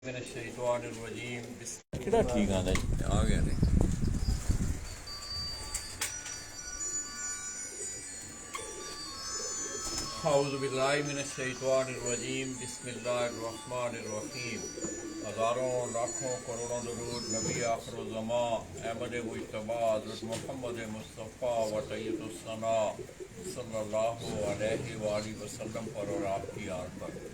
من الشیطان الرجیم کہڑا ٹھیک آندا جی آ گیا نے اعوذ باللہ من الشیطان الرجیم بسم اللہ الرحمن الرحیم ہزاروں لاکھوں کروڑوں درود نبی آخر الزمان احمد مجتبی حضرت محمد مصطفیٰ و طیب الثنا صلی اللہ علیہ وآلہ وسلم پر اور آپ کی آل پر۔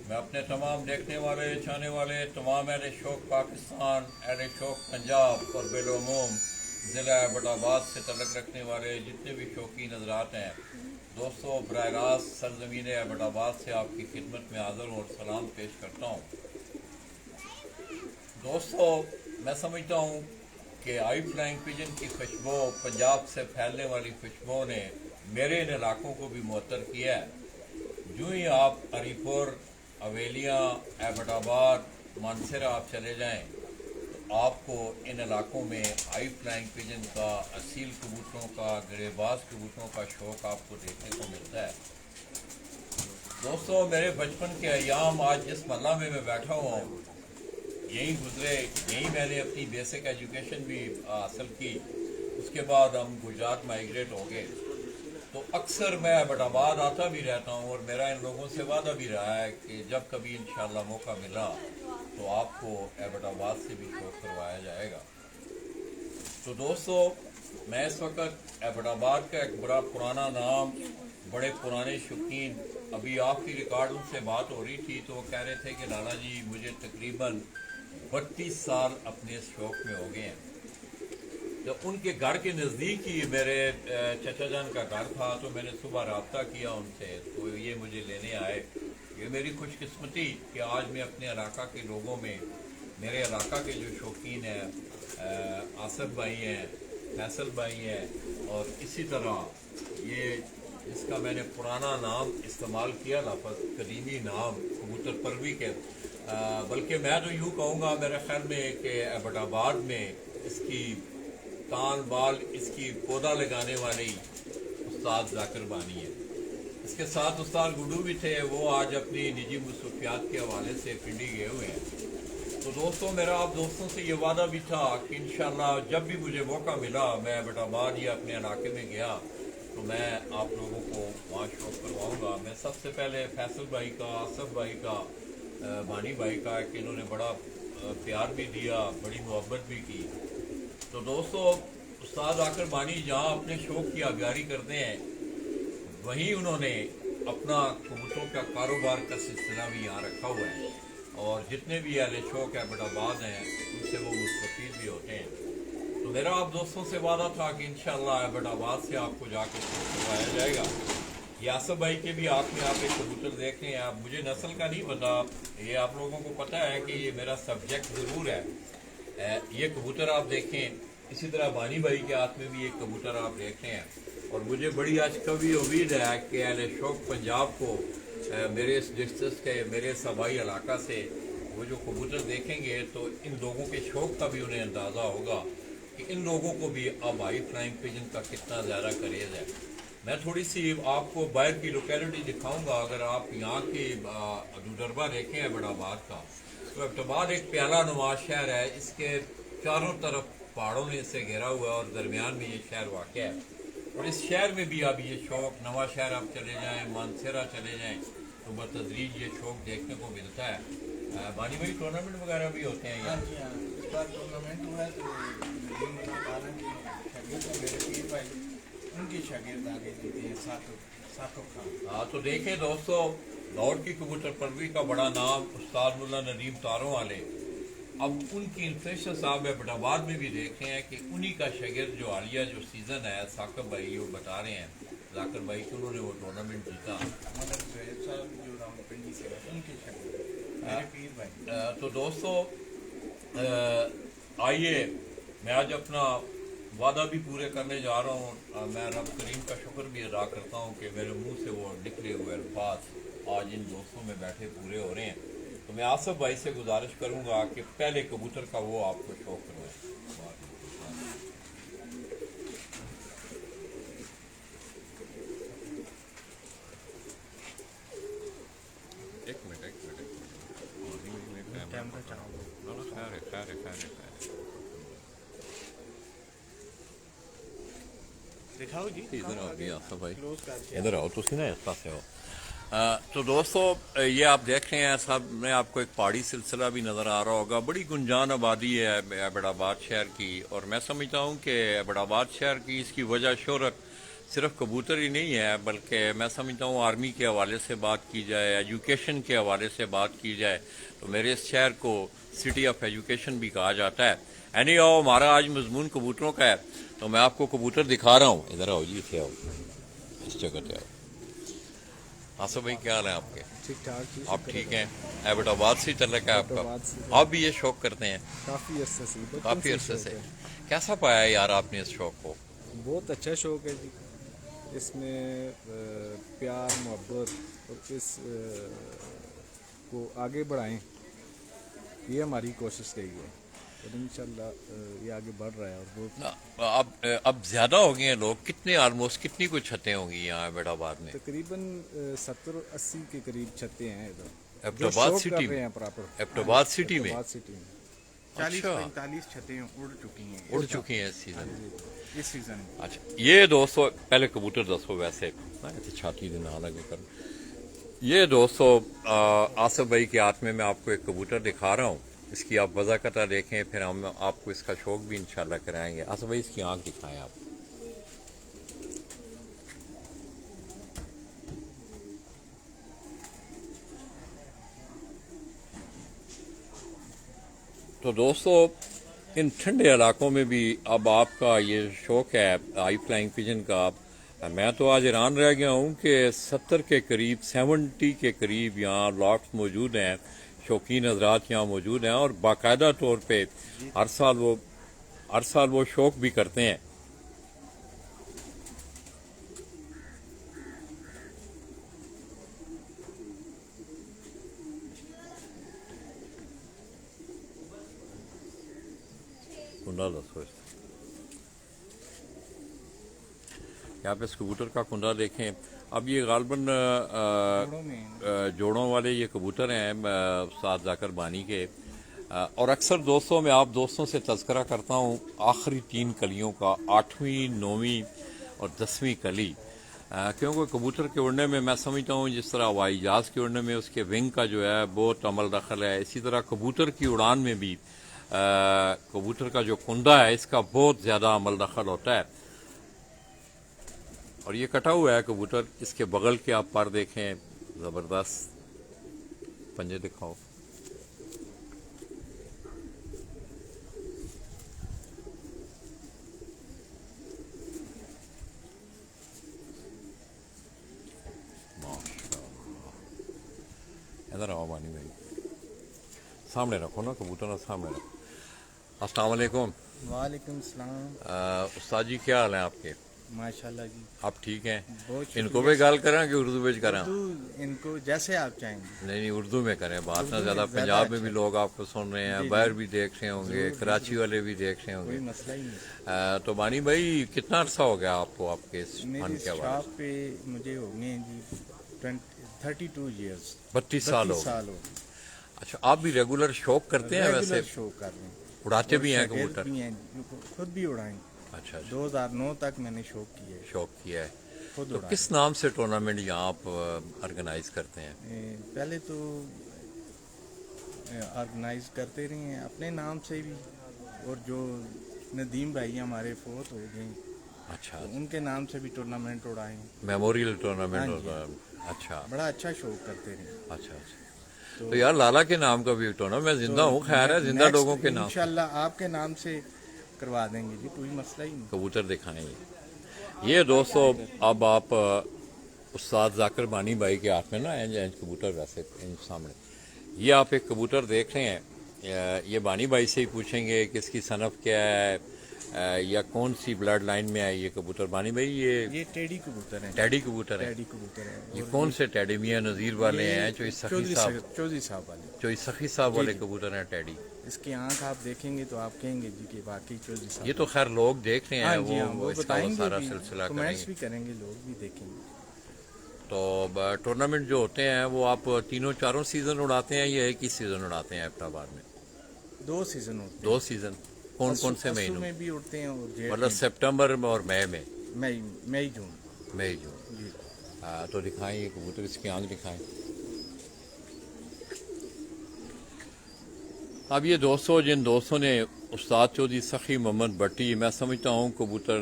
میں اپنے تمام دیکھنے والے چاہنے والے تمام اہل شوق پاکستان، اہل شوق پنجاب اور بالعموم ضلع ایبٹ آباد سے تعلق رکھنے والے جتنے بھی شوقین حضرات ہیں دوستوں، براہ راست سرزمین ایبٹ آباد سے آپ کی خدمت میں حاضر ہوں اور سلام پیش کرتا ہوں۔ دوستوں، میں سمجھتا ہوں کہ آئی فلائنگ پجن کی خوشبو، پنجاب سے پھیلنے والی خوشبو نے میرے ان علاقوں کو بھی معطر کیا ہے۔ جو ہی آپ عری پور، اویلیاں، ایبٹ آباد، مانسہرہ آپ چلے جائیں تو آپ کو ان علاقوں میں آئی فلائنگ پجن کا، اصیل کبوتروں کا، گرے باز کبوتروں کا شوق آپ کو دیکھنے کو ملتا ہے۔ دوستوں، میرے بچپن کے ایام آج جس محلہ میں بیٹھا ہوا ہوں یہی گزرے، یہی میں نے اپنی بیسک ایجوکیشن بھی حاصل کی۔ اس کے بعد ہم گجرات مائیگریٹ ہو گئے، تو اکثر میں ایبٹ آباد آتا بھی رہتا ہوں اور میرا ان لوگوں سے وعدہ بھی رہا ہے کہ جب کبھی انشاءاللہ موقع ملا تو آپ کو ایبٹ آباد سے بھی شوق کروایا جائے گا۔ تو دوستو، میں اس وقت ایبٹ آباد کا ایک بڑا پرانا نام، بڑے پرانے شوقین، ابھی آپ کی ریکارڈ ان سے بات ہو رہی تھی تو وہ کہہ رہے تھے کہ لالا جی مجھے تقریباً 32 سال اپنے اس شوق میں ہو گئے ہیں۔ جب ان کے گھر کے نزدیک ہی میرے چچا جان کا گھر تھا تو میں نے صبح رابطہ کیا ان سے، تو یہ مجھے لینے آئے۔ یہ میری خوش قسمتی کہ آج میں اپنے علاقہ کے لوگوں میں، میرے علاقہ کے جو شوقین ہیں، آصف بھائی ہیں، فیصل بھائی ہیں، اور اسی طرح یہ جس کا میں نے پرانا نام استعمال کیا، لفظ قدیمی نام کبوتر پروی کے، بلکہ میں تو یوں کہوں گا میرے خیال میں کہ ایبٹ آباد میں اس کی تان بال، اس کی پودا لگانے والی استاد ذاکر بانی ہے۔ اس کے ساتھ استاد گڈو بھی تھے، وہ آج اپنی نجی مصروفیات کے حوالے سے پنڈی گئے ہوئے ہیں۔ تو دوستوں، میرا آپ دوستوں سے یہ وعدہ بھی تھا کہ انشاءاللہ جب بھی مجھے موقع ملا، میں ایبٹ آباد یا اپنے علاقے میں گیا تو میں آپ لوگوں کو وہاں شوق کرواؤں گا۔ میں سب سے پہلے فیصل بھائی کا، آصف بھائی کا، بانی بھائی کا کہ انہوں نے بڑا پیار بھی دیا، بڑی محبت بھی کی۔ تو دوستو، استاد ذاکر بانی جہاں اپنے شوق کی آبیاری کرتے ہیں وہیں انہوں نے اپنا کبوتروں کا کاروبار کا سلسلہ بھی یہاں رکھا ہوا ہے، اور جتنے بھی اہل شوق ایبٹ آباد ہیں ان سے وہ مستفید بھی ہوتے ہیں۔ تو میرا آپ دوستوں سے وعدہ تھا کہ انشاءاللہ ایبٹ آباد سے آپ کو جا کے شوق کروایا جائے گا۔ یہ آصف بھائی کے بھی آپ میں آپ ایک کبوتر دیکھ رہے ہیں، آپ مجھے نسل کا نہیں پتا، یہ آپ لوگوں کو پتہ ہے کہ یہ میرا سبجیکٹ ضرور ہے۔ یہ کبوتر آپ دیکھیں، اسی طرح بانی بھائی کے ہاتھ میں بھی ایک کبوتر آپ دیکھ رہے ہیں، اور مجھے بڑی آج کبھی امید ہے کہ اہل شوق پنجاب کو میرے اس ڈسٹرکٹ کے، میرے اس آبائی علاقہ سے وہ جو کبوتر دیکھیں گے تو ان لوگوں کے شوق کا بھی انہیں اندازہ ہوگا کہ ان لوگوں کو بھی اب آئی فلائنگ پجن کا کتنا زیادہ کریز ہے۔ میں تھوڑی سی آپ کو باہر کی لوکیلٹی دکھاؤں گا۔ اگر آپ یہاں کی ڈوڈربا دیکھیں ایبٹ آباد کا، تو ایبٹ آباد ایک پیالہ نواز شہر ہے، اس کے چاروں طرف پہاڑوں نے اسے گھیرا ہوا ہے اور درمیان میں یہ شہر واقع ہے، اور اس شہر میں بھی اب یہ شوق، نواں شہر آپ چلے جائیں، مانسہرہ چلے جائیں تو بتدریج یہ شوق دیکھنے کو ملتا ہے۔ بانی بھائی ٹورنامنٹ وغیرہ بھی ہوتے ہیں یہاں؟ جی ہاں، اس بار ٹورنامنٹ ہوا ہے تو شاگرد ہیں میرے پیر بھائی، ان کی شاگرد آگے دیتے ہیں ساتھوں خان۔ ہاں، تو دیکھیں دوستو، لاہور کی کبوتر پروی کا بڑا نام استاد ملا ندیم تاروں والے، اب ان کی انفیکشن صاحب ایبٹ آباد میں بھی دیکھے ہیں کہ انہی کا شاگرد جو حالیہ جو سیزن ہے، ثاقب بھائی وہ بتا رہے ہیں، ذاکر بھائی کہ انہوں نے وہ ٹورنامنٹ جیتا۔ مدر زہیر صاحب جو راولپنڈی سے ہیں، ان کے شاگرد میرے پیر بھائی۔ تو دوستو، آئیے میں آج اپنا وعدہ بھی پورے کرنے جا رہا ہوں۔ میں رب کریم کا شکر بھی ادا کرتا ہوں کہ میرے منہ سے وہ نکلے ہوئے الفاظ آج ان دوستوں میں بیٹھے پورے ہو رہے ہیں۔ تو میں آصف بھائی سے گزارش کروں گا کہ پہلے کبوتر کا وہ آپ کو شوق کروائیں۔ दिखाओ जी इधर आओ जी आसफ भाई, क्लोज करके इधर आओ तुसी ना इस पासे हो। तो दोस्तों ये आप देख रहे हैं साहब, मैं आपको एक पहाड़ी सिलसिला भी नज़र आ रहा होगा। बड़ी गुंजान आबादी है एबटाबाद शहर की, और मैं समझता हूँ कि एबटाबाद शहर की इसकी वजह शोहरत सिर्फ कबूतर ही नहीं है, बल्कि मैं समझता हूँ आर्मी के हवाले से बात की जाए, एजुकेशन के हवाले से बात की जाए, तो मेरे इस शहर को सिटी ऑफ एजुकेशन भी कहा जाता है। एनी आओ, हमारा आज मजमून कबूतरों का है, तो मैं आपको कबूतर दिखा रहा हूँ। इधर आओ जी, इसे आओ, इस जगह पे आओ। आसफ भाई क्या हाल है आपके? ठीक ठाक जी, आप ठीक हैं? एबटाबाद से तल्लक है आपका? एबटाबाद से। आप भी ये शौक करते हैं? काफ़ी अरसे से, बचपन काफी अरसे शौक से। है। कैसा पाया यार आपने इस शौक को? बहुत अच्छा शौक है जी। इसमें प्यार मोहब्बत और इस को आगे बढ़ाएं, ये हमारी कोशिश रही है, और इंशाल्लाह ये आगे बढ़ रहा है। और बहुत अब ज्यादा हो गए हैं लोग, कितने ऑलमोस्ट कितनी कुछ छतें होंगी यहाँ एबटाबाद में? तकरीबन 70-80 के करीब छतें हैं इधर, जो एबटाबाद शौक सिटी कर रहे में? हैं प्रॉपर। एबटाबाद सिटी में? एबटाबाद सिटी में 40-45 छतें उड़ चुकी हैं उड़ चुकी हैं इस सीजन में। इस सीजन में। अच्छा, ये दोस्तों पहले कबूतर दसो, वैसे छाती दे ना लगे कर। ये दोस्तों आसफ भाई के हाथ में मैं आपको एक कबूतर दिखा रहा हूँ, इसकी आप वज़ाकता देखें, फिर हम आपको इसका शौक भी इंशाल्लाह कराएंगे। आसफ भाई इसकी आंख दिखाएं आप। तो दोस्तों इन ठंडे इलाकों में भी अब आपका ये शौक है हाई फ्लाइंग पिजन का। मैं तो आज हैरान रह गया हूँ कि 70 के करीब 70 के करीब यहाँ लॉट्स मौजूद हैं, शौकीन हजरात यहाँ मौजूद हैं, और बाकायदा तौर पे हर साल वो शौक भी करते हैं। कुंडा दसो इस यहाँ पे इस कबूतर का कुंडा देखें। अब ये गालबन जोड़ों वाले ये कबूतर हैं उस्ताद जाकर बानी के, और अक्सर दोस्तों मैं आप दोस्तों से तज़किरा करता हूँ आखिरी 3 कलियों का, 8वीं 9वीं और 10वीं कली, क्योंकि कबूतर के उड़ने में मैं समझता हूँ जिस तरह हवाई जहाज़ के उड़ने में उसके विंग का जो है बहुत अमल दखल है, इसी तरह कबूतर की उड़ान में भी कबूतर का जो कुंडा है इसका बहुत ज़्यादा अमल दखल होता है। और ये कटा हुआ है कबूतर, इसके बगल के आप पर देखें, ज़बरदस्त पंजे दिखाओ। इधर आओ बानी भाई, सामने रखो ना कबूतर, ना सामने रखो। अस्सलाम वालेकुम। वालेकुम सलाम। उस्ताद जी क्या हाल है आपके? माशाल्लाह जी, आप ठीक हैं? बहुत इनको भी गाल करें कि उर्दू में करें? इनको जैसे आप चाहेंगे। नहीं उर्दू में करें बात ना, ज्यादा ज्यादा पंजाब में अच्छा। भी लोग आपको सुन रहे हैं, बाहर भी देख रहे होंगे, कराची वाले भी देख रहे कोई होंगे। मसला ही नहीं। तो बानी भाई कितना अरसा हो गया आपको आपके इस फन मेरी के हवाले शॉप पे मुझे हो गए जी 32 ईयर्स, 32 साल हो गए। साल हो अच्छा, आप भी रेगुलर शौक करते हैं? वैसे शो कर रहे हैं, उड़ाते भी हैं शागिर्द कबूतर? भी हैं, खुद भी उड़ाएं। अच्छा, 2009 तक मैंने शौक किया है, शौक किया है। खुद तो उड़ाएं। किस नाम से टूर्नामेंट यहाँ आप ऑर्गेनाइज करते हैं? पहले तो ऑर्गेनाइज करते रहे हैं अपने नाम से भी, और जो नदीम भाई हमारे फोत हो गए, अच्छा, तो उनके नाम से भी टूर्नामेंट उड़ाए। मेमोरियल टूर्नामेंट हाँ जी। होता है। अच्छा बड़ा अच्छा शौक करते रहे। अच्छा अच्छा। तो यार लाला के नाम का भी टूर्नामेंट, मैं जिंदा हूँ, खैर है जिंदा नेक्स्ट लोगों के नाम इंशाल्लाह आपके नाम से करवा देंगे जी, कोई मसला ही नहीं। कबूतर दिखाएंगे। ये दोस्तों अब आप उस्ताद जाकिर बानी भाई के हाथ में ना इंच कबूतर, वैसे इंच सामने ये आप एक कबूतर देख रहे हैं, ये बानी भाई से ही पूछेंगे कि इसकी सनफ क्या है या कौन सी ब्लड लाइन में है ये कबूतर। बानी भाई ये टेडी कबूतर है, टैडी कबूतर है? टेडी कबूतर है। ये कौन से टैडी? मियां नजीर वाले हैं जो सखी साहब, चौधरी साहब वाले, जो सखी साहब वाले कबूतर हैं टैडी? इसकी आंख आप देखेंगे तो आप कहेंगे जी कि वाकई चौधरी साहब। ये तो खैर लोग देख रहे हैं, हाँ जी, हाँ, वो इसका वो बताएंगे सारा भी, सिलसिला कमेंट्स करेंगे। भी करेंगे, लोग भी देखेंगे। तो टूर्नामेंट जो होते हैं वो आप 3-4 सीजन उड़ाते हैं या एक ही सीजन उड़ाते हैं एबटाबाद में? 2 सीजन होते हैं। 2 सीजन। कौन कौन से असू महीनों में भी उड़ते हैं और जेठ मतलब में। सितंबर और मई में? मई जून मई जून। जी। तो दिखाएं ये कबूतर, इसकी आंख दिखाएं। अब ये दोस्तों, जिन दोस्तों ने उस्ताद चौधरी सखी मोहम्मद भट्टी, मैं समझता हूँ कबूतर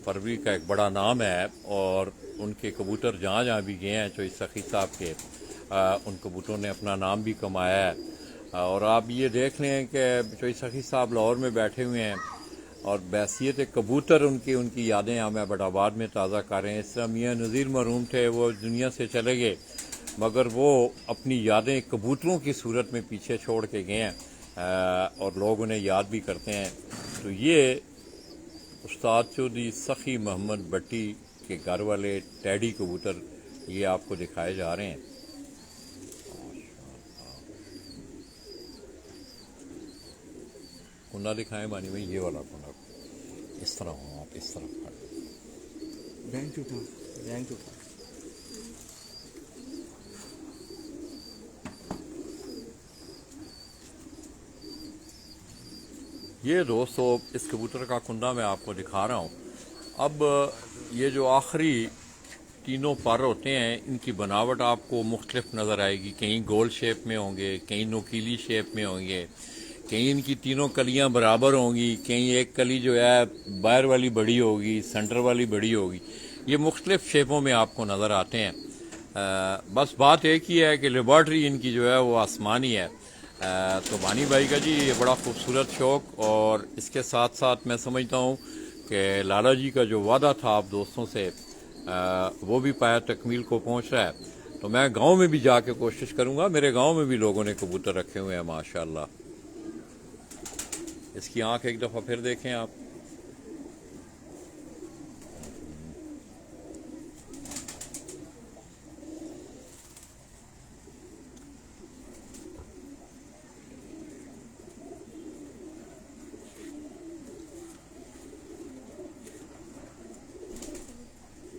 परवरी का एक बड़ा नाम है, और उनके कबूतर जहाँ जहाँ भी गए हैं चौधरी सखी साहब के, उन कबूतरों ने अपना नाम भी कमाया है। और आप ये देख लें कि चौधरी सखी साहब लाहौर में बैठे हुए हैं और बैसियत कबूतर उनकी यादें हम एबटाबाद में ताज़ा कर रहे हैं। इस तरह मियाँ नज़ीर मरहूम थे, वो दुनिया से चले गए, मगर वो अपनी यादें कबूतरों की सूरत में पीछे छोड़ के गए हैं, और लोग उन्हें याद भी करते हैं। तो ये उस्ताद चौधरी सखी मोहम्मद भट्टी के घर वाले टैडी कबूतर ये आपको दिखाए जा रहे हैं। कुंडा दिखाएं बानी भाई, ये वाला कुंडा, इस तरह हो आप, इस तरफ बैंक उठा ये दोस्तों इस कबूतर का कुंडा मैं आपको दिखा रहा हूँ। अब ये जो आखिरी तीनों पर होते हैं, इनकी बनावट आपको मुख्तलिफ नज़र आएगी। कहीं गोल शेप में होंगे, कहीं नोकीली शेप में होंगे, कहीं इनकी तीनों कलियां बराबर होंगी, कहीं एक कली जो है बाहर वाली बड़ी होगी, सेंटर वाली बड़ी होगी। ये मुख्तलिफ शेपों में आपको नज़र आते हैं। बस बात एक ही है कि लेबॉर्ट्री इनकी जो है वो आसमानी है। तो बानी भाई का जी ये बड़ा खूबसूरत शौक़, और इसके साथ साथ मैं समझता हूँ कि लाला जी का जो वादा था आप दोस्तों से, वो भी पाया तकमील को पहुँच रहा है। तो मैं गांव में भी जाके कोशिश करूँगा। मेरे गांव में भी लोगों ने कबूतर रखे हुए हैं माशाल्लाह। इसकी आंख एक दफ़ा फिर देखें आप।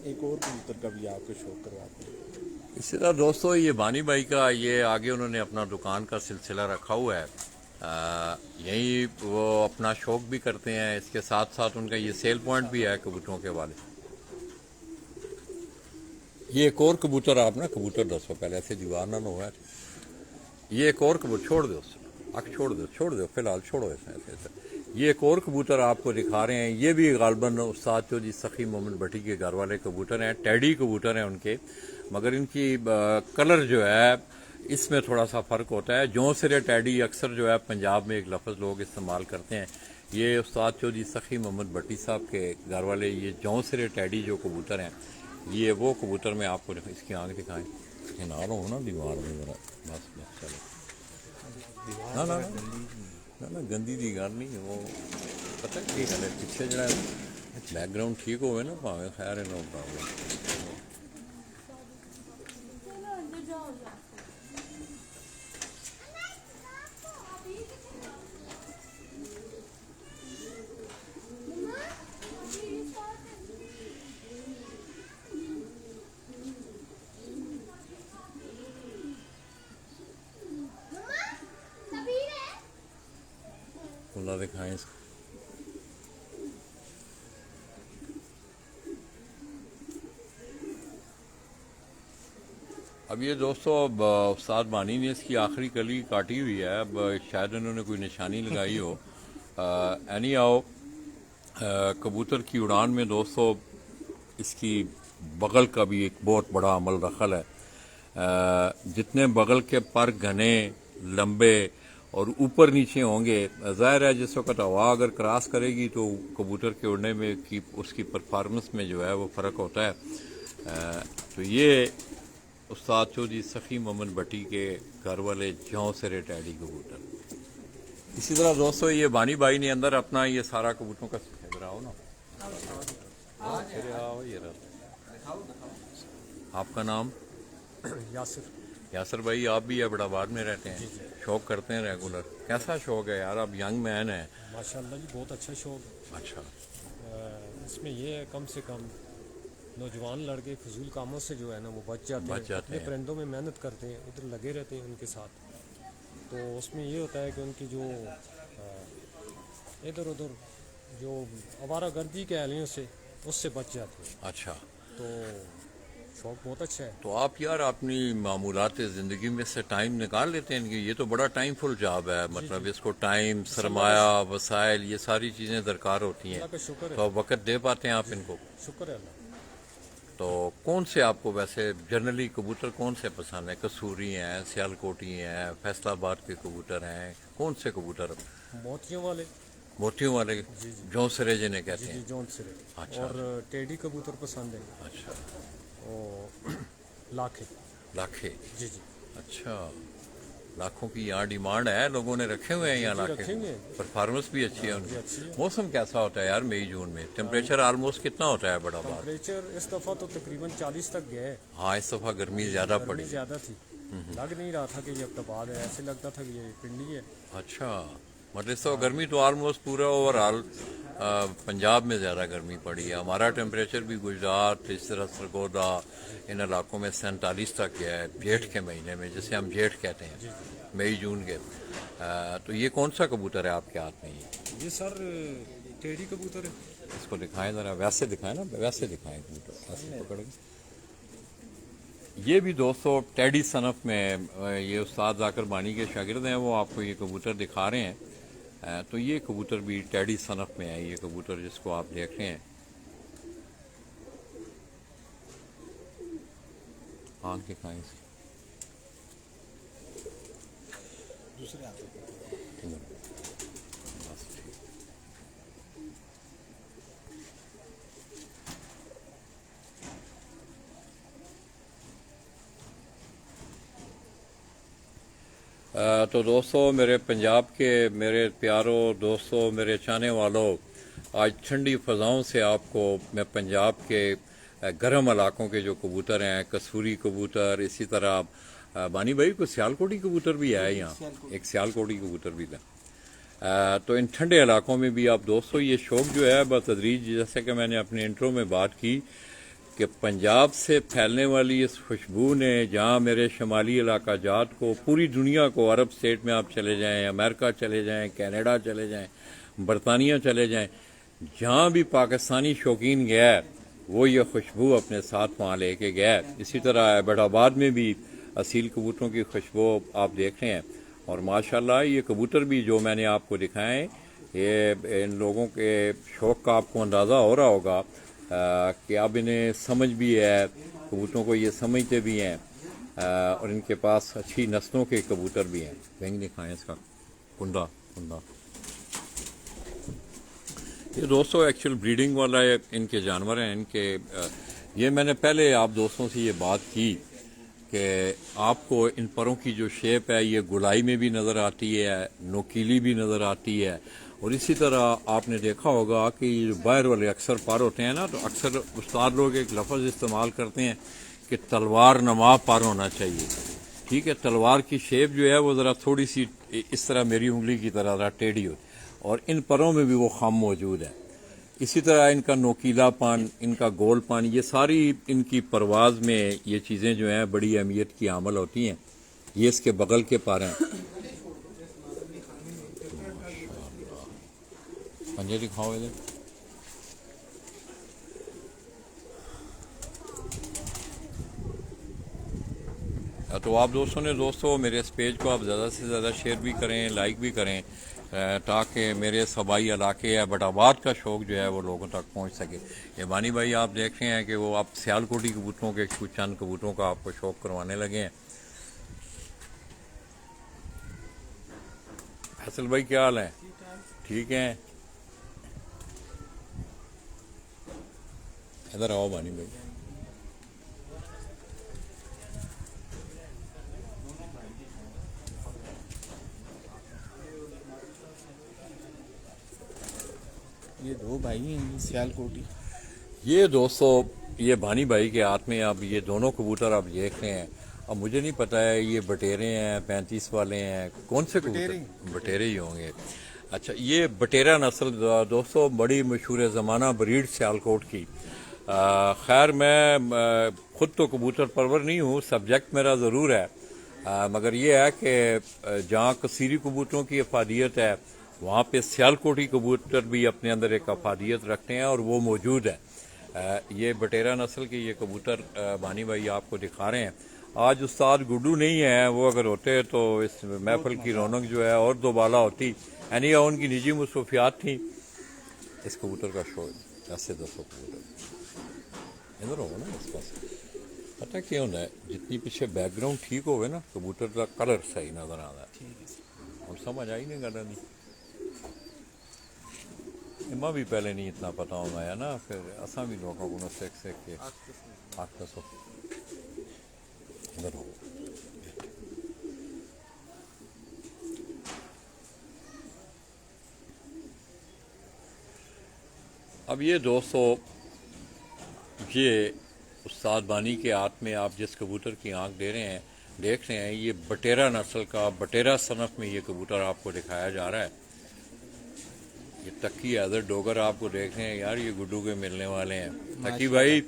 एक और कबूतर का भी आपको शौक करवाते हैं। इसी तरह दोस्तों ये बानी भाई का ये आगे उन्होंने अपना दुकान का सिलसिला रखा हुआ है। यही वो अपना शौक भी करते हैं, इसके साथ साथ उनका ये सेल पॉइंट भी है कबूतरों के वाले। ये एक और कबूतर, आप ना कबूतर दसो पहले, ऐसे दीवार ना हो। ये एक और कबूतर, छोड़ दो आख, छोड़ दो फिलहाल, छोड़ो ऐसे। ये एक और कबूतर आपको दिखा रहे हैं। ये भी गालबन उस्ताद चौधरी सखी मोहम्मद भट्टी के घर वाले कबूतर हैं, टैडी कबूतर हैं उनके, मगर इनकी कलर जो है इसमें थोड़ा सा फ़र्क होता है। जौंसरे टैडी अक्सर जो है पंजाब में एक लफ्ज़ लोग इस्तेमाल करते हैं। ये उस्ताद चौधरी सखी मोहम्मद भट्टी साहब के घर वाले ये जौंसरे टैडी जो कबूतर हैं, ये वो कबूतर में आपको इसकी आँख दिखाएँ। ना लो ना दीवार में ज़रा, बस चलो। ना गंदी दी गल नहीं, वो पता की गल है, पिछे जरा बैकग्राउंड ठीक होवे ना, भावें खैर है, नो प्रॉब्लम। खुला दिखाएं इसको। अब ये दोस्तों, अब उस्ताद बानी ने इसकी आखिरी कली काटी हुई है। अब शायद उन्होंने कोई निशानी लगाई हो। एनी आओ, कबूतर की उड़ान में दोस्तों इसकी बगल का भी एक बहुत बड़ा अमल दखल है। जितने बगल के पर घने, लंबे और ऊपर नीचे होंगे, ज़ाहिर है जिस वक्त हवा अगर क्रॉस करेगी तो कबूतर के उड़ने में की उसकी परफॉर्मेंस में जो है वो फ़र्क होता है। तो ये उस्ताद चौधरी सखी मोहम्मद भट्टी के घर वाले जौंसरे टैडी कबूतर। इसी तरह दोस्तों ये बानी भाई ने अंदर अपना ये सारा कबूतरों का आओ ना, आओ ये रहा। आपका नाम? यासर भाई, आप भी एबटाबाद में रहते हैं, शौक करते हैं रेगुलर? कैसा शौक है यार, आप यंग मैन हैं माशाल्लाह जी, बहुत अच्छा शौक है। अच्छा। इसमें ये है कम से कम नौजवान लड़के फजूल कामों से जो है ना वो बच जाते अपने हैं। परिंदों में मेहनत करते हैं, उधर लगे रहते हैं उनके साथ। तो उसमें ये होता है कि उनकी जो इधर उधर जो आवारागर्दी के एलियों से उससे बच जाते हैं। अच्छा, तो शौक बहुत अच्छा है। तो आप यार अपनी मामूलात ज़िंदगी में से टाइम निकाल लेते हैं कि ये तो बड़ा टाइम फुल जॉब है, मतलब इसको टाइम, सरमाया, वसाइल, ये सारी चीज़ें दरकार होती हैं, अल्लाह का शुक्र तो है, आप वक़्त दे पाते हैं आप इनको? शुक्र है अल्लाह। तो कौन से आपको वैसे जनरली कबूतर कौन से पसंद है? कसूरी हैं, सियालकोटी हैं, फैसलाबाद के कबूतर हैं, कौन से कबूतर? मोतियों वाले, मोतियों वाले, जौंसरे जिन्हें कहते जी हैं। जौन सिरे, अच्छा। और टेडी कबूतर पसंद है, अच्छा, और लाखे। लाखे। जी जी अच्छा, लाखों की यहाँ डिमांड है, लोगों ने रखे हुए हैं यहाँ लाखे। रखे हुए हैं। परफॉर्मेंस भी अच्छी है जी उनकी। अच्छी है। मौसम कैसा होता है यार मई जून में? टेम्परेचर ऑलमोस्ट कितना होता है बड़ा बात? टेम्परेचर इस दफ़ा तो तकरीबन 40 तक गया है। हाँ, इस दफ़ा गर्मी ज़्यादा गर्मी पड़ी। ज़्यादा थी, लग नहीं रहा था कि ये अब्ताबाद है, ऐसे लगता था कि ये पिंडी है। अच्छा, मतलब इस दफ़ा गर्मी तो ऑलमोस्ट पूरा ओवरऑल पंजाब में ज़्यादा गर्मी पड़ी है। हमारा टेम्परेचर भी गुजरात, इस तरह सरगोदा, इन इलाकों में 47 तक गया है जेठ के महीने में, जिसे हम जेठ कहते हैं, मई जून के। तो ये कौन सा कबूतर है आपके हाथ में? ये सर टेडी कबूतर है। इसको दिखाएं ज़रा, वैसे दिखाएं ना, वैसे दिखाएं कबूतर, ऐसे पकड़ के। ये भी दोस्तों टेडी सनफ में ये उस्ताद जाकिर बानी के शागिर्द हैं, वो आपको ये कबूतर दिखा रहे हैं। तो ये कबूतर भी टेडी सनफ में है, ये कबूतर जिसको आप देख रहे हैं। आँख दिखाएं इसे। दूसरे हाथ में। बस ठीक। तो दोस्तों, मेरे पंजाब के मेरे प्यारों दोस्तों, मेरे चाहने वालों, आज ठंडी फ़ज़ाओं से आपको मैं पंजाब के गर्म इलाकों के जो कबूतर हैं, कसूरी कबूतर, इसी तरह बानी भाई को सियालकोटी कबूतर भी है यहाँ, एक सियालकोटी कबूतर भी था। तो इन ठंडे इलाकों में भी आप दोस्तों ये शौक़ जो है बतदरीज, जैसे कि मैंने अपने इंट्रो में बात की कि पंजाब से फैलने वाली इस खुशबू ने जहाँ मेरे शुमाली इलाका जात को, पूरी दुनिया को, अरब स्टेट में आप चले जाएं, अमेरिका चले जाएं, कनाडा चले जाएं, बरतानिया चले जाएं, जहाँ भी पाकिस्तानी शौकीन गया है वो ये खुशबू अपने साथ वहाँ लेके गया है। इसी तरह एबटाबाद में भी असील कबूतरों की खुशबू आप देख रहे हैं। और माशाल्लाह ये कबूतर भी जो मैंने आपको दिखाए, ये इन लोगों के शौक़ का आपको अंदाज़ा हो रहा होगा कि अब इन्हें समझ भी है, कबूतरों को ये समझते भी हैं, और इनके पास अच्छी नस्लों के कबूतर भी हैं। वेंग दिखाएं इसका कुंडा कुंडा। ये दोस्तों एक्चुअल ब्रीडिंग वाला इनके जानवर हैं। इनके ये मैंने पहले आप दोस्तों से ये बात की कि आपको इन परों की जो शेप है ये गुलाई में भी नज़र आती है, नोकीली भी नज़र आती है, और इसी तरह आपने देखा होगा कि जो बाहर वाले अक्सर पर होते हैं ना, तो अक्सर उस्ताद लोग एक लफ्ज़ इस्तेमाल करते हैं कि तलवार नमा पर होना चाहिए। ठीक है, तलवार की शेप जो है वो ज़रा थोड़ी सी इस तरह मेरी उंगली की तरह ज़रा टेढ़ी हो, और इन परों में भी वो खम मौजूद है। इसी तरह इनका नोकीलापन, इनका गोलपन, ये सारी इनकी परवाज़ में ये चीज़ें जो हैं बड़ी अहमियत की हामिल होती हैं। ये इसके बगल के पर हैं। पंजे दिखाओ इधर। तो आप दोस्तों ने मेरे इस पेज को आप ज़्यादा से ज़्यादा शेयर भी करें, लाइक भी करें, ताकि मेरे सबाई इलाके या बटाबाद का शौक़ जो है वो लोगों तक पहुंच सके। ये बानी भाई आप देख रहे हैं कि वो आप सियालकोटी कबूतरों के कुछ चंद कबूतरों का आपको शौक़ करवाने लगे हैं। फैसल भाई क्या हाल है? ठीक है, इधर आओ बानी भाई। ये दो भाई हैं सियालकोटी। ये दोस्तों ये भानी भाई के हाथ में अब ये दोनों कबूतर आप देख रहे हैं। अब मुझे नहीं पता है ये बटेरे हैं, 35 वाले हैं, कौन से कबूतर? बटेरे ही होंगे। अच्छा, ये बटेरा नस्ल दोस्तों बड़ी मशहूर ज़माना ब्रीड सियालकोट की। खैर मैं खुद तो कबूतर परवर नहीं हूँ, सब्जेक्ट मेरा ज़रूर है, मगर ये है कि जहाँ कसीरी कबूतरों की अफादियत है वहाँ पे सियालकोटी कबूतर भी अपने अंदर एक अफादियत रखते हैं और वो मौजूद है। یہ بٹیرا نسل کے یہ کبوتر بانی بھائی آپ کو دکھا رہے ہیں. آج استاد گڈو نہیں ہے, وہ اگر ہوتے تو اس محفل کی رونق جو ہے اور دوبالا ہوتی. یعنی ان کی نجی مصروفیات تھیں. اس کبوتر کا شو ایسے 200 کبوتر ادھر ہوگا نا اس پاس. پتہ کیا ہوتا ہے, جتنی پیچھے بیک گراؤنڈ ٹھیک ہوگا نا کبوتر کا کلر صحیح نظر آتا ہے. اور سمجھ آئی نہیں گل نہیں اما بھی پہلے نہیں اتنا پتا ہونا ہے نا, پھر اساں بھی لوگوں کو سیکھ کے آپ دسو ادھر ہو. اب یہ دوستو, یہ استاد بانی کے ہاتھ میں آپ جس کبوتر کی آنکھ دیکھ رہے ہیں, یہ بٹیرا نسل کا, بٹیرا صنف میں یہ کبوتر آپ کو دکھایا جا رہا ہے. یہ تکی حیدر ڈوگر آپ کو دیکھ رہے ہیں. یار یہ گڈو کے ملنے والے ہیں. تکی بھائی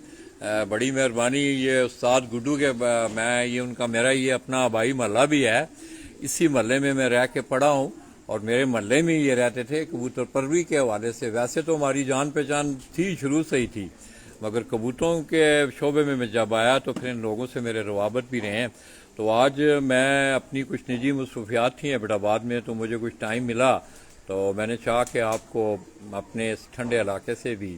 بڑی مہربانی. یہ استاد گڈو کے یہ ان کا میرا یہ اپنا آبائی محلہ بھی ہے. اسی محلے میں رہ کے پڑھا ہوں, اور میرے محلے میں یہ رہتے تھے کبوتر پروری کے حوالے سے. ویسے تو ہماری جان پہچان تھی, شروع سے ہی تھی, مگر کبوتروں کے شعبے میں جب آیا تو پھر ان لوگوں سے میرے روابط بھی رہے ہیں. تو آج میں اپنی کچھ نجی مصروفیات تھیں ایبٹ آباد میں, تو مجھے کچھ ٹائم ملا, تو میں نے چاہا کہ آپ کو اپنے اس ٹھنڈے علاقے سے بھی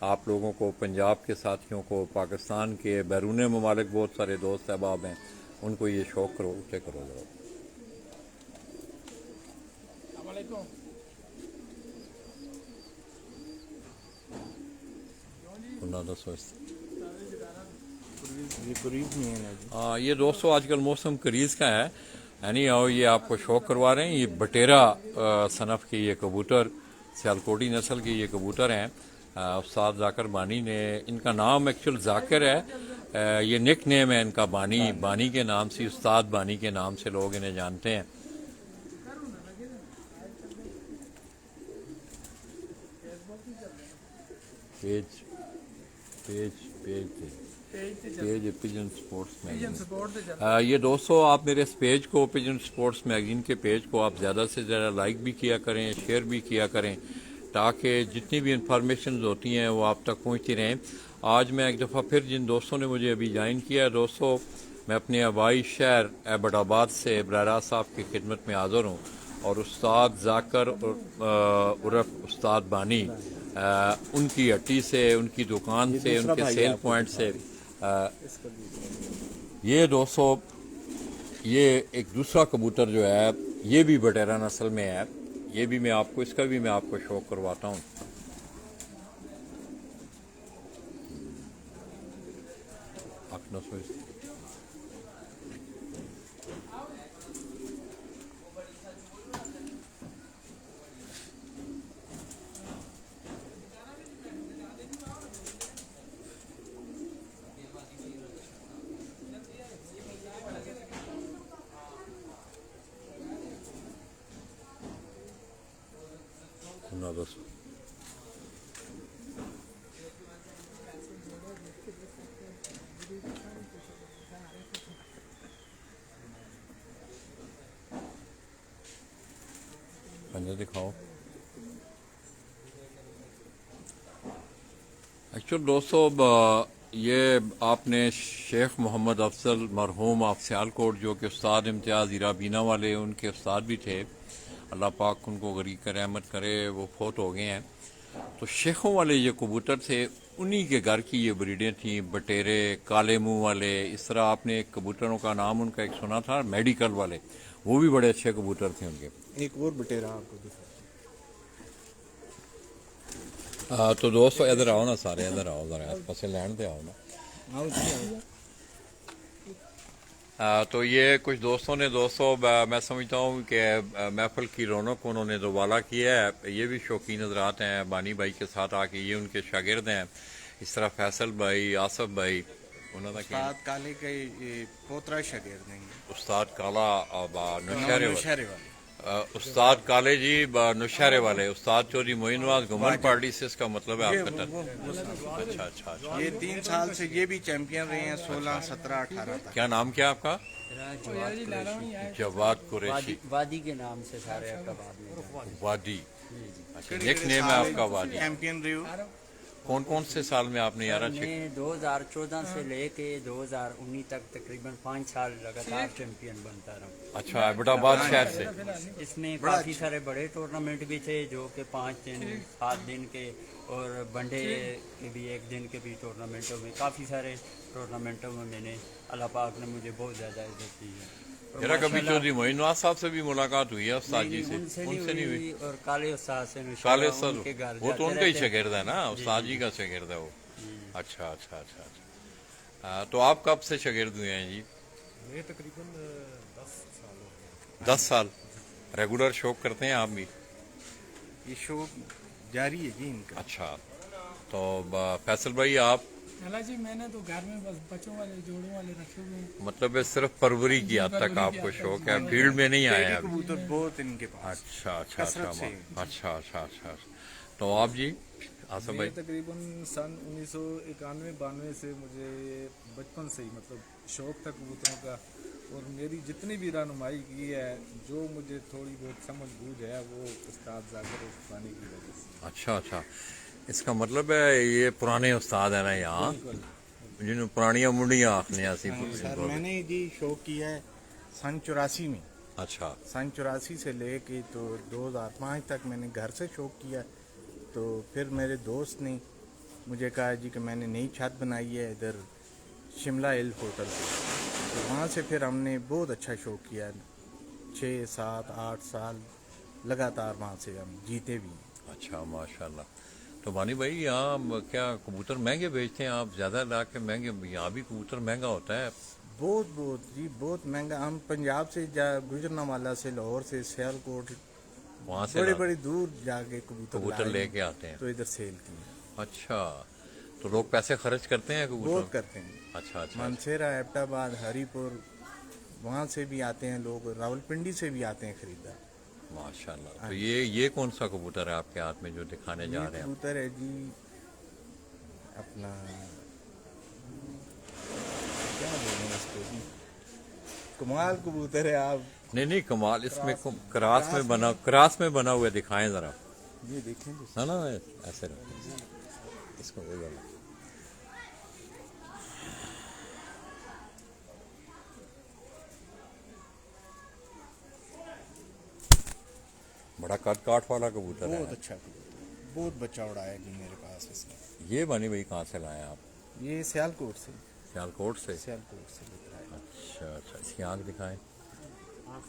آپ لوگوں کو, پنجاب کے ساتھیوں کو, پاکستان کے بیرون ممالک بہت سارے دوست احباب ہیں, ان کو یہ شوق کرو ذرا. ہاں یہ دوستو آج کل موسم کریز کا ہے, یعنی یہ آپ کو شوق کروا رہے ہیں. یہ بٹیرا صنف کے یہ کبوتر, سیالکوٹی نسل کے یہ کبوتر ہیں. استاد ذاکر بانی نے, ان کا نام ایکچوئل ذاکر ہے, یہ نک نیم ہے ان کا بانی کے نام سے, استاد بانی کے نام سے لوگ انہیں جانتے ہیں. Page Pigeon sports magazine. یہ دوستو آپ میرے اس پیج کو, پیجن سپورٹس میگزین کے پیج کو آپ زیادہ سے زیادہ لائک بھی کیا کریں, شیئر بھی کیا کریں, تاکہ جتنی بھی انفارمیشنز ہوتی ہیں وہ آپ تک پہنچتی رہیں. آج میں ایک دفعہ پھر جن دوستوں نے مجھے ابھی جوائن کیا ہے, دوستو میں اپنے آبائی شہر ایبٹ آباد سے براہ راست صاحب کی خدمت میں حاضر ہوں, اور استاد ذاکر عرف استاد بانی, ان کی ہٹی سے, ان کی دکان سے, ان کے سیل پوائنٹ سے. یہ دوستو یہ ایک دوسرا کبوتر جو ہے یہ بھی بٹیرا نسل میں ہے. یہ بھی میں آپ کو, اس کا بھی میں آپ کو شوق کرواتا ہوں. دکھاؤ. ایکچوئل دوستو یہ آپ نے شیخ محمد افضل مرحوم آف سیالکوٹ, جو کہ استاد امتیاز ہیرا بینا والے ان کے استاد بھی تھے, اللہ پاک ان کو غریق رحمت کرے, وہ فوت ہو گئے ہیں. تو شیخوں والے یہ کبوتر تھے, انہی کے گھر کی یہ بریڈیں تھیں, بٹیرے, کالے منہ والے. اس طرح آپ نے کبوتروں کا نام ان کا ایک سنا تھا, میڈیکل والے, وہ بھی بڑے اچھے کبوتر تھے ان کے. ایک اور بٹیرا آپ کو دکھا. تو دوستو ادھر آؤ نا, سارے ادھر آؤ, ذرا پس لینڈ پہ آؤ نا. تو یہ کچھ دوستوں نے میں سمجھتا ہوں کہ محفل کی رونق انہوں نے دوبالا کیا ہے. یہ بھی شوقین حضرات ہیں بانی بھائی کے ساتھ آ کے, یہ ان کے شاگرد ہیں. اس طرح فیصل بھائی, آصف بھائی, انہوں نے استاد کالے کا پوترا شاگرد ہیں, استاد کالا نوشہرے والے, استاد کالے جی نوشہرے والے, استاد چودھری معین نواز گورنمنٹ پارٹی سے, اس کا مطلب ہے آپ کا اچھا اچھا اچھا. یہ 3 سال سے یہ بھی چیمپئن رہے ہیں, 16, 17, 18 تک. کیا نام کیا آپ کا؟ جواد قریشی. وادی کے نام سے سارے احتباد میں وادی, اچھا نیک نیم ہے آپ کا وادی. چیمپئن رہے ہو. कौन कौन से साल में आपने यारा मैं 2014 से लेके 2019 तक तकरीबन 5 साल लगातार चैंपियन बनता रहा। अच्छा एबटाबाद शहर से। इसमें काफ़ी सारे बड़े टूर्नामेंट भी थे जो कि 5 दिन 7 दिन के और वनडे के भी 1 दिन के भी टूर्नामेंटों में काफ़ी सारे टूर्नामेंटों में मैंने अल्लाह पाक ने मुझे बहुत ज़्यादा इज्जत दी है। और जरा कभी माशाल्लाह चौधरी मोइन नवाज साहब से भी मुलाकात हुई है उस्ताद जी से? उनसे उनसे नहीं हुई? और काले उस्ताद से काले इंशाल्लाह उस्ताद उनके घर वो तो जाते उनका ही रहते हैं। शागिर्द है ना, उस्ताद जी का शागिर्द है वो। अच्छा अच्छा अच्छा अच्छा। तो आप कब से शागिर्द हुए हैं जी? मैं तकरीबन 10 साल हो गए। 10 साल। रेगुलर शौक करते हैं आप भी? ये शो जारी है जी इनका। अच्छा। तो फैसल भाई आप? अला जी मैंने तो घर में बस बच्चों वाले जोड़ों वाले रखे हुए हैं। मतलब ये सिर्फ परवरी की हद तक आपको शौक है, फील्ड में नहीं आए टेडी अभी? कबूतर बहुत इनके पास। अच्छा अच्छा कसरत अच्छा से। अच्छा अच्छा अच्छा। तो आप जी आसम भाई? मैं तकरीबन सन 1991-92 से मुझे बचपन से ही मतलब शौक था कबूतरों का, और मेरी जितनी भी रहनुमाई की है, जो मुझे थोड़ी बहुत समझ बूझ है, वो उस्ताद जाकर उस्तानी की वजह से। अच्छा अच्छा। इसका मतलब है ये पुराने उस्ताद है ना यहाँ, जिन्होंने पुरानियां मुंडियां आखने सी। सर मैंने जी शौक किया है सन 84 में। अच्छा सन 84 से लेके तो 2005 तक मैंने घर से शौक किया। तो फिर मेरे दोस्त ने मुझे कहा जी कि मैंने नई छत बनाई है इधर शिमला हिल होटल पे, तो वहाँ से फिर हमने बहुत अच्छा शौक किया। 6 7 8 साल लगातार वहाँ से हम जीते भी। अच्छा माशाल्लाह। तो बानी भाई यहाँ क्या कबूतर महंगे बेचते हैं आप? ज़्यादा ला के महंगे? यहाँ भी कबूतर महंगा होता है? बहुत बहुत जी बहुत महंगा। हम पंजाब से गुजरना वाला से लाहौर से सियालकोट वहाँ से बड़े ला- बड़े दूर जाके कबूतर लाए लेके आते हैं। तो इधर सेल किए। अच्छा। तो लोग पैसे खर्च करते हैं बहुत कबूतर? करते हैं। अच्छा अच्छा। मानसेरा एबटाबाद हरीपुर वहाँ से भी आते हैं लोग, रावलपिंडी से भी आते हैं खरीदार। माशाल्लाह। तो ये कौन सा कबूतर है आपके हाथ में जो दिखाने जा ये रहे हैं? कबूतर है जी अपना क्या बोलें इसको जी, कमाल कबूतर है। आप नहीं नहीं कमाल, इसमें क्रास में बना हुआ दिखाएं जरा। ये देखें तो ना ना ऐसे रखो इसको इधर। बड़ा कद काठ वाला कबूतर बहुत है। अच्छा कबूतर, बहुत बच्चा उड़ाया जी मेरे पास इसने। ये बनी भाई कहाँ से लाए आप? ये सियालकोट से। सियालकोट से? सियालकोट से लेकर आए। अच्छा अच्छा। इसकी आँख दिखाएं। आँख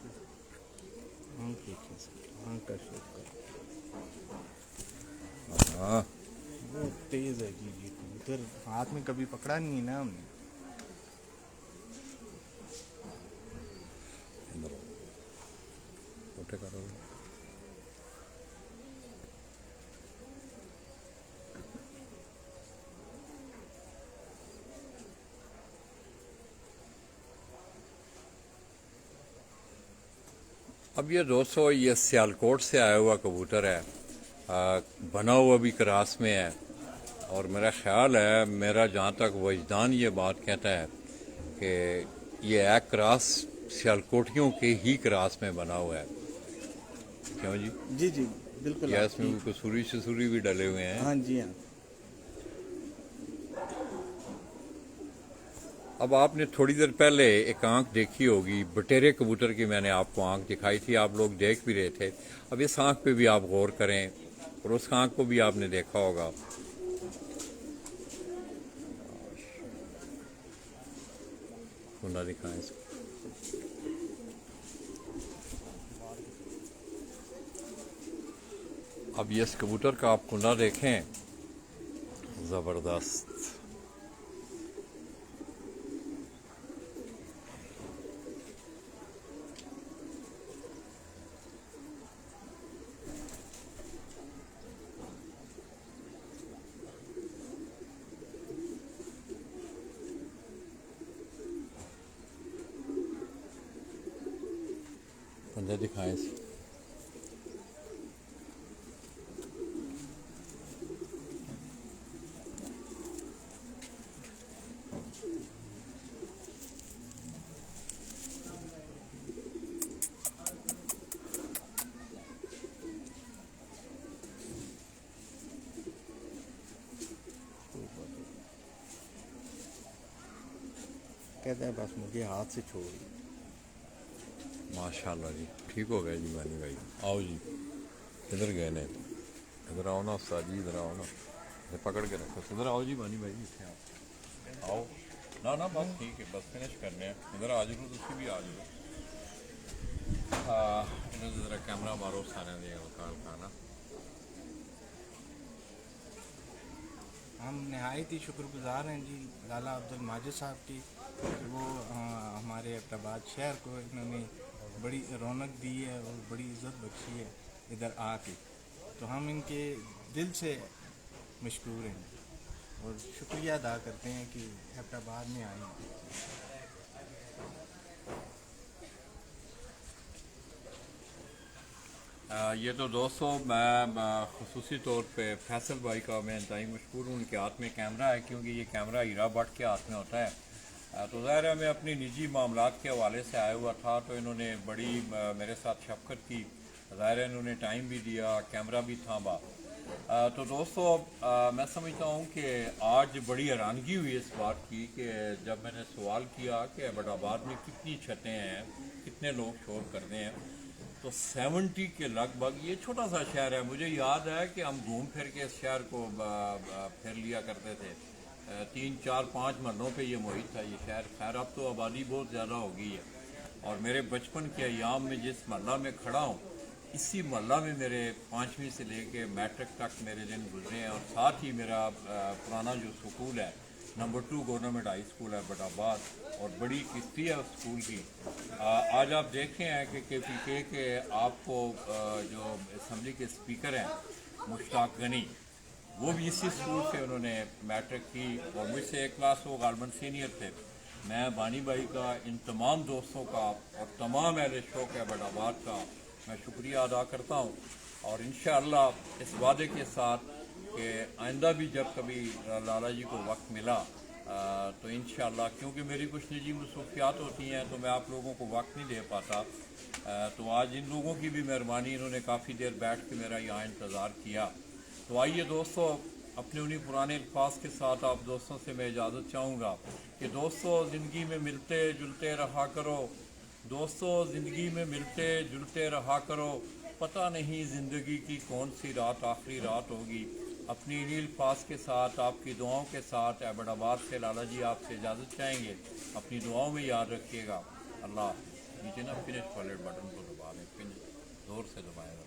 देखिए सर, आँख का शेप का हाँ बहुत तेज है जी ये कबूतर। हाथ में कभी पकड़ा नहीं है ना हमने। इधर आओ। उठे करो। अब ये दोस्तों ये सियालकोट से आया हुआ कबूतर है, बना हुआ भी क्रास में है, और मेरा ख्याल है, मेरा जहाँ तक वजदान ये बात कहता है कि ये एक क्रास सियालकोटियों के ही क्रास में बना हुआ है। क्यों जी? जी जी बिल्कुल। या इसमें कसूरी शसूरी भी डले हुए हैं? हाँ जी हाँ। अब आपने थोड़ी देर पहले एक आंख देखी होगी, बटेरे कबूतर की मैंने आपको आंख दिखाई थी, आप लोग देख भी रहे थे। अब इस आंख पे भी आप गौर करें, और उस आंख को भी आपने देखा होगा। कुंडा दिखाएं इसको। अब ये इस कबूतर का आप कुंडा देखें, जबरदस्त। कुंडा दिखाएं इसको। कहता है बस मुझे हाथ से छोड़ दो। माशाल्लाह जी, ठीक हो गया जी बानी भाई। आओ जी, इधर गए ने, इधर आओ ना उस्ताद जी, इधर आओ ना, इधर पकड़ के रखो, इधर आओ जी बानी भाई, इतने आओ, आओ ना ना, बस ठीक है, बस फिनिश करने हैं, इधर आ जाओ, तुसी भी आ जाओ। हाँ, इधर ज़रा कैमरा मारो सारे दे वकाल का ना। हम नहायत ही शुक्रगुजार हैं जी लाला अब्दुल माजिद साहब की कि वो हमारे एबटाबाद शहर को इन्होंने बड़ी रौनक दी है और बड़ी इज़्ज़त बख्शी है इधर आके, तो हम इनके दिल से मशकूर हैं और शुक्रिया अदा करते हैं कि एबटाबाद में आए हैं। ये तो दोस्तों मैं ख़ुसूसी तौर पे फैसल भाई का मैं इंतहाई मशहूर हूँ, उनके हाथ में कैमरा है, क्योंकि ये कैमरा हीरा भट्ट के हाथ में होता है। तो ज़ाहिर है मैं अपनी निजी मामलात के हवाले से आया हुआ था, तो इन्होंने बड़ी मेरे साथ शफकत की, ज़ाहिर है इन्होंने टाइम भी दिया, कैमरा भी थामा। तो दोस्तों मैं समझता हूँ कि आज बड़ी हैरानगी हुई इस बात की कि जब मैंने सवाल किया कि एबटाबाद में कितनी छतें हैं, कितने लोग शोर करते हैं, तो 70 के लगभग। ये छोटा सा शहर है, मुझे याद है कि हम घूम फिर के इस शहर को फिर लिया करते थे, 3 4 5 महलों पे ये मुहित था ये शहर। खैर अब तो आबादी बहुत ज़्यादा हो गई है, और मेरे बचपन के अयाम में जिस महल्ला में खड़ा हूँ, इसी महल्ला में मेरे 5वीं से लेके मैट्रिक तक मेरे दिन गुजरे हैं। और साथ ही मेरा पुराना जो स्कूल है नंबर 2 गवर्नमेंट हाई स्कूल है बटाबाद, और बड़ी किस्ती है उस स्कूल की। आज आप देख रहे हैं कि KPK के आपको जो असम्बली के स्पीकर हैं मुश्ताक गनी, वो भी इसी स्कूल से उन्होंने मैट्रिक की, और मुझसे एक क्लास वो गालबन सीनियर थे। मैं बानी भाई का, इन तमाम दोस्तों का और तमाम अहले शौक है बटाबाद का मैं शुक्रिया अदा करता हूँ, और इंशाअल्लाह इस वादे के साथ कि आइंदा भी जब कभी लाला जी को वक्त मिला तो इंशाअल्लाह, क्योंकि मेरी कुछ निजी मसरूफियात होती हैं तो मैं आप लोगों को वक्त नहीं दे पाता, तो आज इन लोगों की भी मेहरबानी, इन्होंने काफ़ी देर बैठ के मेरा यहाँ इंतज़ार किया। तो आइए दोस्तों, अपने उन्हीं पुराने अल्फाज के साथ आप दोस्तों से मैं इजाज़त चाहूँगा कि दोस्तों ज़िंदगी में मिलते जुलते रहा करो, दोस्तों ज़िंदगी में मिलते जुलते रहा करो, पता नहीं ज़िंदगी की कौन सी रात आखिरी रात होगी। अपनी इन्हीं अल्फाज के साथ, आपकी दुआओं के साथ एबटाबाद से लाला जी आपसे इजाज़त चाहेंगे। अपनी दुआओं में याद रखिएगा। अल्लाह नीचे ना फिनिश वाले बटन को दबा लें, फिनिश ज़ोर से दबाएगा।